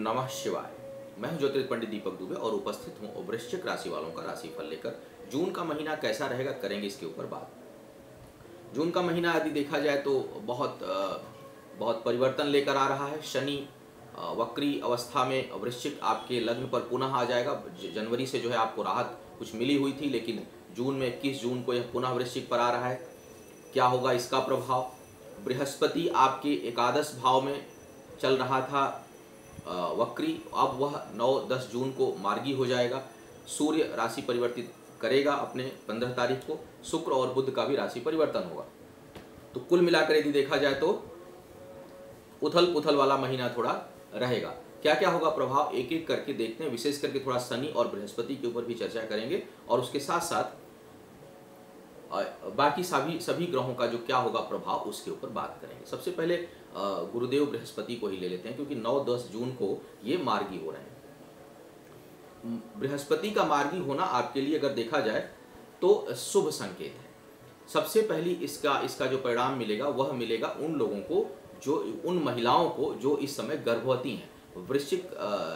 नमः शिवाय। मैं हूं ज्योतिष पंडित दीपक दुबे और उपस्थित हूं वृश्चिक राशि वालों का राशिफल लेकर। जून का महीना कैसा रहेगा करेंगे इसके ऊपर बात। जून का महीना यदि देखा जाए तो बहुत परिवर्तन लेकर आ रहा है। शनि वक्री अवस्था में वृश्चिक आपके लग्न पर पुनः आ जाएगा। जनवरी से जो है आपको राहत कुछ मिली हुई थी, लेकिन जून में 21 जून को यह पुनः वृश्चिक पर आ रहा है। क्या होगा इसका प्रभाव? बृहस्पति आपके एकादश भाव में चल रहा था वक्री, अब वह 9-10 जून को मार्गी हो जाएगा। सूर्य राशि परिवर्तित करेगा अपने 15 तारीख को। शुक्र और बुध का भी राशि परिवर्तन होगा। तो कुल मिलाकर यदि देखा जाए तो उथल पुथल वाला महीना थोड़ा रहेगा। क्या क्या होगा प्रभाव एक एक करके देखते हैं। विशेष करके थोड़ा शनि और बृहस्पति के ऊपर भी चर्चा करेंगे और उसके साथ साथ बाकी सभी ग्रहों का जो क्या होगा प्रभाव उसके ऊपर बात करेंगे। सबसे पहले गुरुदेव बृहस्पति को ही ले लेते हैं, क्योंकि 9-10 जून को ये मार्गी हो रहे हैं। बृहस्पति का मार्गी होना आपके लिए अगर देखा जाए तो शुभ संकेत है। सबसे पहली इसका जो परिणाम मिलेगा वह मिलेगा उन लोगों को, जो उन महिलाओं को जो इस समय गर्भवती हैं। वृश्चिक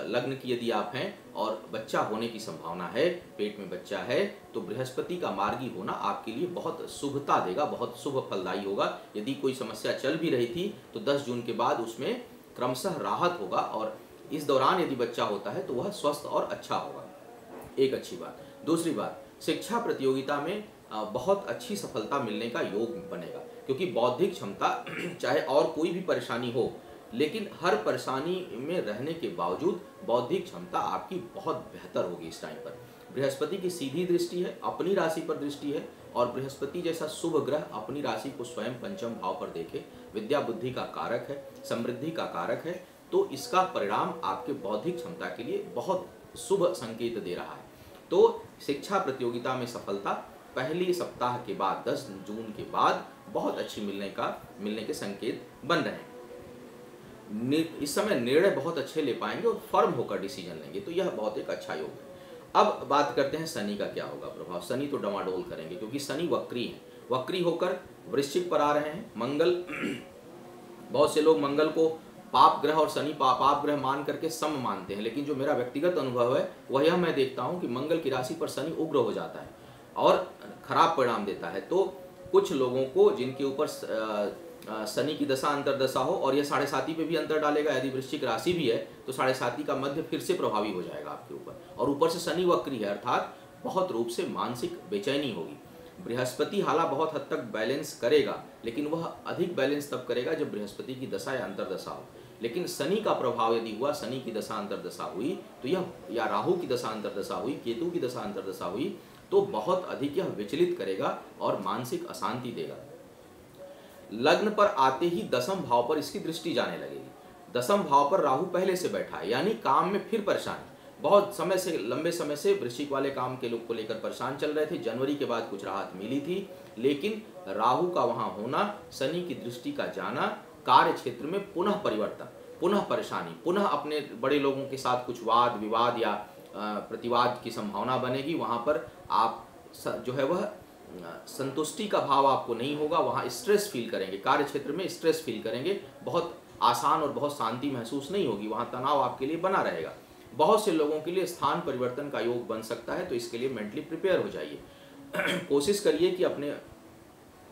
लग्न की यदि आप हैं और बच्चा होने की संभावना है, पेट में बच्चा है, तो बृहस्पति का मार्गी होना आपके लिए बहुत शुभता देगा, बहुत शुभ फलदायी होगा। यदि कोई समस्या चल भी रही थी तो 10 जून के बाद उसमें क्रमशः राहत होगा और इस दौरान यदि बच्चा होता है तो वह स्वस्थ और अच्छा होगा। एक अच्छी बात। दूसरी बात, शिक्षा प्रतियोगिता में बहुत अच्छी सफलता मिलने का योग बनेगा, क्योंकि बौद्धिक क्षमता चाहे और कोई भी परेशानी हो, लेकिन हर परेशानी में रहने के बावजूद बौद्धिक क्षमता आपकी बहुत बेहतर होगी इस टाइम पर। बृहस्पति की सीधी दृष्टि है, अपनी राशि पर दृष्टि है, और बृहस्पति जैसा शुभ ग्रह अपनी राशि को स्वयं पंचम भाव पर देखे, विद्या बुद्धि का कारक है, समृद्धि का कारक है, तो इसका परिणाम आपके बौद्धिक क्षमता के लिए बहुत शुभ संकेत दे रहा है। तो शिक्षा प्रतियोगिता में सफलता पहली सप्ताह के बाद 10 जून के बाद बहुत अच्छी मिलने के संकेत बन रहे हैं। इस समय निर्णय बहुत अच्छे ले पाएंगे और फर्म होकर डिसीजन लेंगे, तो यह बहुत एक अच्छा योग है। अब बात करते हैं शनि का क्या होगा प्रभाव। शनि तो डमाडोल करेंगे, क्योंकि शनि वक्री है, वक्री होकर वृश्चिक पर आ रहे हैं। मंगल बहुत से लोग मंगल को पाप ग्रह और शनि पाप ग्रह मान करके सम मानते हैं, लेकिन जो मेरा व्यक्तिगत अनुभव है वह यह मैं देखता हूं कि मंगल की राशि पर शनि उग्र हो जाता है और खराब परिणाम देता है। तो कुछ लोगों को जिनके ऊपर शनि की दशा अंतरदशा हो, और यह 7.5 पे भी अंतर डालेगा, यदि वृश्चिक राशि भी है तो 7.5 का मध्य फिर से प्रभावी हो जाएगा आपके ऊपर, और ऊपर से शनि वक्री है, अर्थात बहुत रूप से मानसिक बेचैनी होगी। बृहस्पति हाला बहुत हद तक बैलेंस करेगा, लेकिन वह अधिक बैलेंस तब करेगा जब बृहस्पति की दशा या अंतरदशा हो। लेकिन शनि का प्रभाव यदि हुआ, शनि की दशा अंतरदशा हुई तो यह, या राहु की दशा अंतरदशा हुई, केतु की दशा अंतरदशा हुई, तो बहुत अधिक यह विचलित करेगा और मानसिक अशांति देगा। लग्न पर आते ही 10वें भाव पर इसकी दृष्टि जाने लगेगी। 10वें भाव पर राहु पहले से बैठा है, यानी काम में फिर परेशानी। बहुत समय से, लंबे समय से वृश्चिक वाले काम के लोग को लेकर परेशान चल रहे थे। जनवरी के बाद कुछ राहत मिली थी, लेकिन राहु का वहां होना, शनि की दृष्टि का जाना, कार्य क्षेत्र में पुनः परिवर्तन, पुनः परेशानी, पुनः अपने बड़े लोगों के साथ कुछ वाद विवाद या प्रतिवाद की संभावना बनेगी। वहां पर आप जो है वह संतुष्टि का भाव आपको नहीं होगा, वहाँ स्ट्रेस फील करेंगे, कार्य क्षेत्र में स्ट्रेस फील करेंगे, बहुत आसान और बहुत शांति महसूस नहीं होगी, वहाँ तनाव आपके लिए बना रहेगा। बहुत से लोगों के लिए स्थान परिवर्तन का योग बन सकता है, तो इसके लिए मेंटली प्रिपेयर हो जाइए। कोशिश करिए कि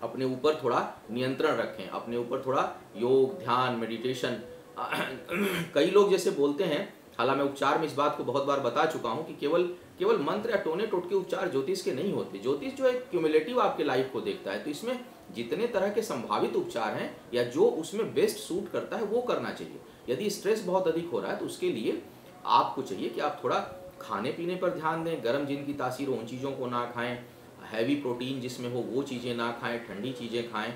अपने ऊपर थोड़ा नियंत्रण रखें, अपने ऊपर थोड़ा योग, ध्यान, मेडिटेशन। कई लोग जैसे बोलते हैं, हालांकि मैं उपचार में इस बात को बहुत बार बता चुका हूं कि केवल मंत्र या टोने टोटके उपचार ज्योतिष के नहीं होते। ज्योतिष जो है क्यूमुलेटिव आपके लाइफ को देखता है, तो इसमें जितने तरह के संभावित उपचार हैं या जो उसमें बेस्ट सूट करता है वो करना चाहिए। यदि स्ट्रेस बहुत अधिक हो रहा है तो उसके लिए आपको चाहिए कि आप थोड़ा खाने पीने पर ध्यान दें। गर्म जिनकी तासीर हो उन चीज़ों को ना खाएं, हैवी प्रोटीन जिसमें हो वो चीज़ें ना खाएं, ठंडी चीज़ें खाएं,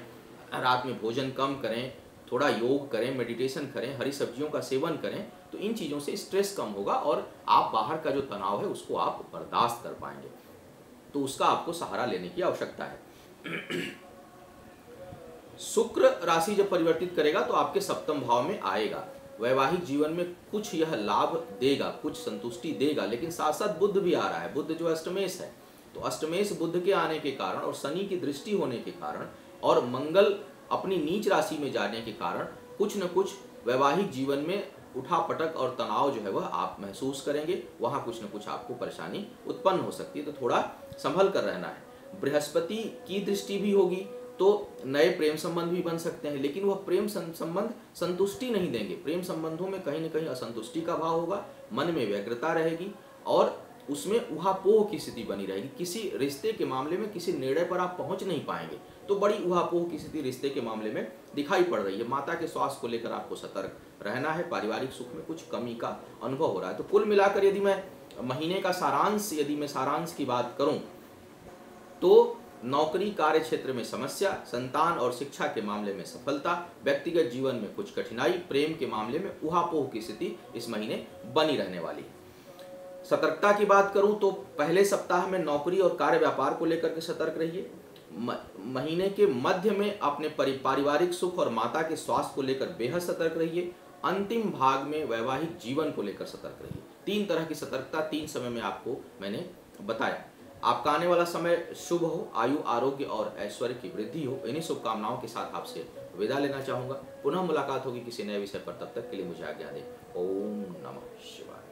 रात में भोजन कम करें, थोड़ा योग करें, मेडिटेशन करें, हरी सब्जियों का सेवन करें, तो इन चीज़ों से स्ट्रेस कम होगा और आप बाहर का जो तनाव है उसको आप बर्दाश्त कर पाएंगे। तो उसका आपको सहारा लेने की आवश्यकता है। शुक्र राशि जब परिवर्तित करेगा तो आपके 7वें भाव में आएगा। वैवाहिक जीवन में कुछ यह लाभ देगा, कुछ संतुष्टि देगा, लेकिन साथ साथ बुध भी आ रहा है। बुध जो अष्टमेश है, तो अष्टमेश बुध के आने के कारण और शनि की दृष्टि होने के कारण और मंगल अपनी नीच राशि में जाने के कारण कुछ न कुछ वैवाहिक जीवन में उठापटक और तनाव जो है वह आप महसूस करेंगे, वहाँ कुछ न कुछ आपको परेशानी उत्पन्न हो सकती है, तो थोड़ा संभल कर रहना है। बृहस्पति की दृष्टि भी होगी तो नए प्रेम संबंध भी बन सकते हैं, लेकिन वह प्रेम संबंध संतुष्टि नहीं देंगे। प्रेम संबंधों में कहीं न कहीं असंतुष्टि का भाव होगा, मन में व्यग्रता रहेगी और उसमें उहापोह की स्थिति बनी रहेगी। किसी रिश्ते के मामले में किसी निर्णय पर आप पहुंच नहीं पाएंगे, तो बड़ी उहापोह की स्थिति रिश्ते के मामले में दिखाई पड़ रही है। माता के स्वास्थ्य को लेकर आपको सतर्क रहना है। पारिवारिक सुख में कुछ कमी का अनुभव हो रहा है। तो कुल मिलाकर यदि मैं महीने का सारांश की बात करूं तो नौकरी कार्य क्षेत्र में समस्या, संतान और शिक्षा के मामले में सफलता, व्यक्तिगत जीवन में कुछ कठिनाई, प्रेम के मामले में उहापोह की स्थिति इस महीने बनी रहने वाली है। सतर्कता की बात करूं तो पहले सप्ताह में नौकरी और कार्य व्यापार को लेकर के सतर्क रहिए। महीने के मध्य में अपने पारिवारिक सुख और माता के स्वास्थ्य को लेकर बेहद सतर्क रहिए। अंतिम भाग में वैवाहिक जीवन को लेकर सतर्क रहिए। 3 तरह की सतर्कता 3 समय में आपको मैंने बताया। आपका आने वाला समय शुभ हो, आयु, आरोग्य और ऐश्वर्य की वृद्धि हो। इन्हीं शुभकामनाओं के साथ आपसे विदा लेना चाहूंगा। पुनः मुलाकात होगी किसी नए विषय पर, तब तक के लिए मुझे आज्ञा दें। ओम नमः शिवाय।